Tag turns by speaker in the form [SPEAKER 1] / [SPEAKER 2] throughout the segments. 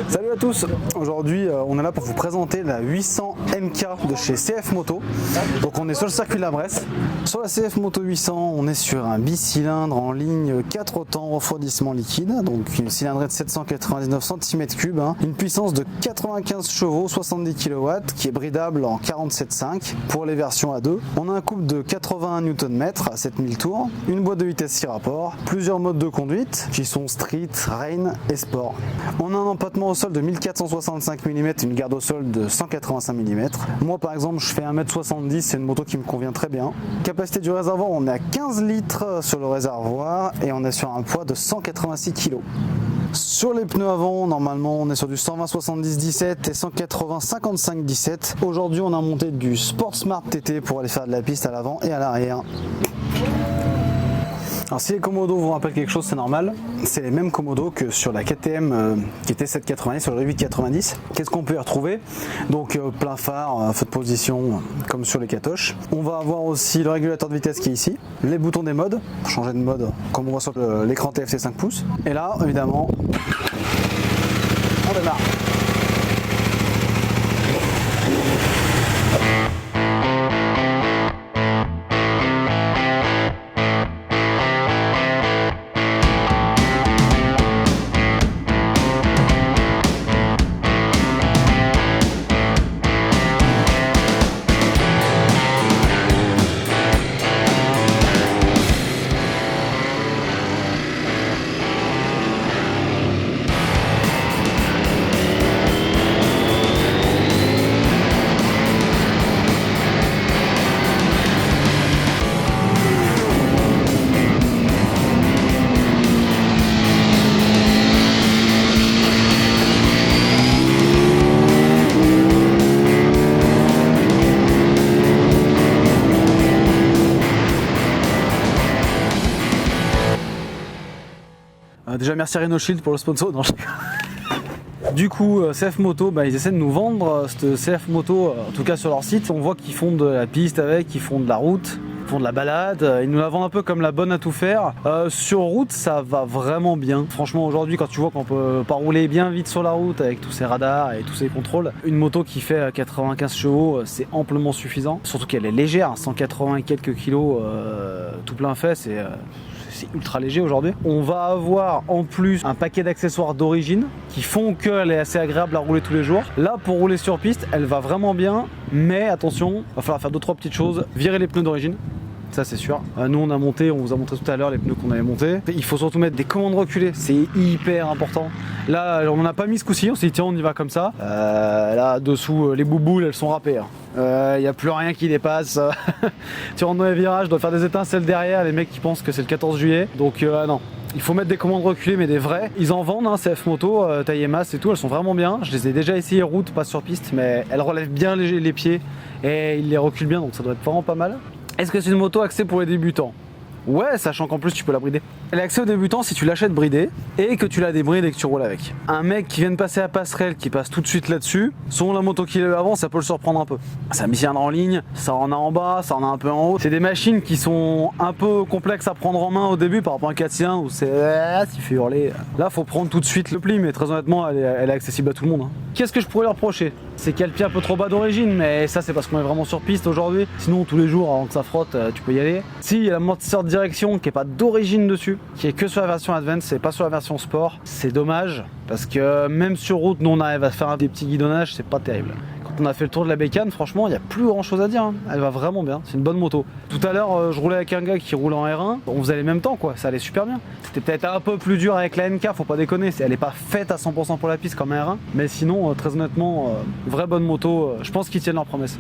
[SPEAKER 1] Salut à tous, aujourd'hui on est là pour vous présenter la 800 MK de chez CF Moto. Donc on est sur le circuit de la Bresse. Sur la CF Moto 800, on est sur un bicylindre en ligne 4 temps refroidissement liquide, donc une cylindrée de 799 cm3, une puissance de 95 chevaux, 70 kW, qui est bridable en 47.5 pour les versions A2. On a un couple de 81 Nm à 7000 tours, une boîte de vitesse 6 rapports, plusieurs modes de conduite qui sont Street, Rain et Sport. On a un empattement au sol de 1465 mm, une garde au sol de 185 mm. Moi par exemple je fais 1m70, c'est une moto qui me convient très bien. Capacité du réservoir, on est à 15 litres sur le réservoir et on est sur un poids de 186 kg. Sur les pneus avant, normalement on est sur du 120-70-17 et 180-55-17. Aujourd'hui on a monté du Sport Smart TT pour aller faire de la piste à l'avant et à l'arrière. Alors si les commodos vous rappellent quelque chose, c'est normal, c'est les mêmes commodos que sur la KTM qui était 790, sur le 890. Qu'est-ce qu'on peut y retrouver? Donc plein phare, feu de position comme sur les Katoches. On va avoir aussi le régulateur de vitesse qui est ici, les boutons des modes, pour changer de mode comme on voit sur l'écran TFT 5 pouces. Et là évidemment, on démarre. Déjà merci Renault Shield pour le sponsor. Non, du coup, CF Moto, ils essaient de nous vendre cette CF Moto, en tout cas sur leur site. On voit qu'ils font de la piste avec, ils font de la route, ils font de la balade. Ils nous la vendent un peu comme la bonne à tout faire. Sur route, ça va vraiment bien. Franchement, aujourd'hui, quand tu vois qu'on peut pas rouler bien vite sur la route avec tous ces radars et tous ces contrôles, une moto qui fait 95 chevaux, c'est amplement suffisant. Surtout qu'elle est légère, 180 et quelques kilos, tout plein fait, c'est ultra léger aujourd'hui. On va avoir en plus un paquet d'accessoires d'origine qui font qu'elle est assez agréable à rouler tous les jours. Là, pour rouler sur piste, elle va vraiment bien, mais attention, il va falloir faire 2-3 petites choses. Virer les pneus d'origine, ça c'est sûr. Nous on a monté, on vous a montré tout à l'heure les pneus qu'on avait montés. Il faut surtout mettre des commandes reculées, c'est hyper important. Là on n'en a pas mis ce coup-ci, on s'est dit tiens on y va comme ça. Là dessous les bouboules elles sont râpées. Il n'y a plus rien qui dépasse. Tu rentres dans les virages, doit faire des étincelles derrière, les mecs qui pensent que c'est le 14 juillet. Donc non. Il faut mettre des commandes reculées mais des vraies. Ils en vendent, CF Moto, taille et masse et tout, elles sont vraiment bien. Je les ai déjà essayées route, pas sur piste, mais elles relèvent bien les pieds et ils les reculent bien, donc ça doit être vraiment pas mal. Est-ce que c'est une moto axée pour les débutants? Ouais, sachant qu'en plus tu peux la brider. Elle est axée aux débutants si tu l'achètes bridée et que tu la débrides et que tu roules avec. Un mec qui vient de passer à passerelle, qui passe tout de suite là-dessus, selon la moto qu'il a eu avant, ça peut le surprendre un peu. Ça me cylindre en ligne, ça en a en bas, ça en a un peu en haut. C'est des machines qui sont un peu complexes à prendre en main au début par rapport à un 4 cylindres où c'est s'il fait hurler. Là, faut prendre tout de suite le pli, mais très honnêtement, elle est accessible à tout le monde. Qu'est-ce que je pourrais leur reprocher? C'est qu'elle pied un peu trop bas d'origine, mais ça c'est parce qu'on est vraiment sur piste aujourd'hui. Sinon tous les jours avant que ça frotte, tu peux y aller. Si, il y a l'amortisseur de direction qui est pas d'origine dessus, qui est que sur la version Advance et pas sur la version Sport. C'est dommage parce que même sur route, nous on arrive à faire des petits guidonnages, c'est pas terrible. Quand on a fait le tour de la bécane, franchement, il n'y a plus grand chose à dire. Elle va vraiment bien, c'est une bonne moto. Tout à l'heure, je roulais avec un gars qui roule en R1, on faisait les mêmes temps quoi, ça allait super bien. C'était peut-être un peu plus dur avec la NK, faut pas déconner, elle est pas faite à 100% pour la piste comme un R1, mais sinon, très honnêtement, vraie bonne moto, je pense qu'ils tiennent leur promesse.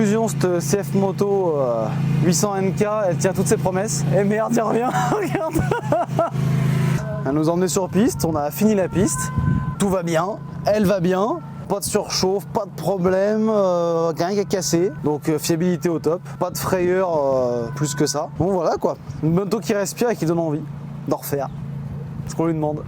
[SPEAKER 1] conclusion, cette CF Moto 800 NK, elle tient toutes ses promesses. Et merde, il revient, regarde. Elle nous a emmené sur piste, on a fini la piste, tout va bien, elle va bien. Pas de surchauffe, pas de problème, rien qui est cassé, donc fiabilité au top, pas de frayeur plus que ça. Bon voilà quoi, une moto qui respire et qui donne envie d'en refaire, ce qu'on lui demande.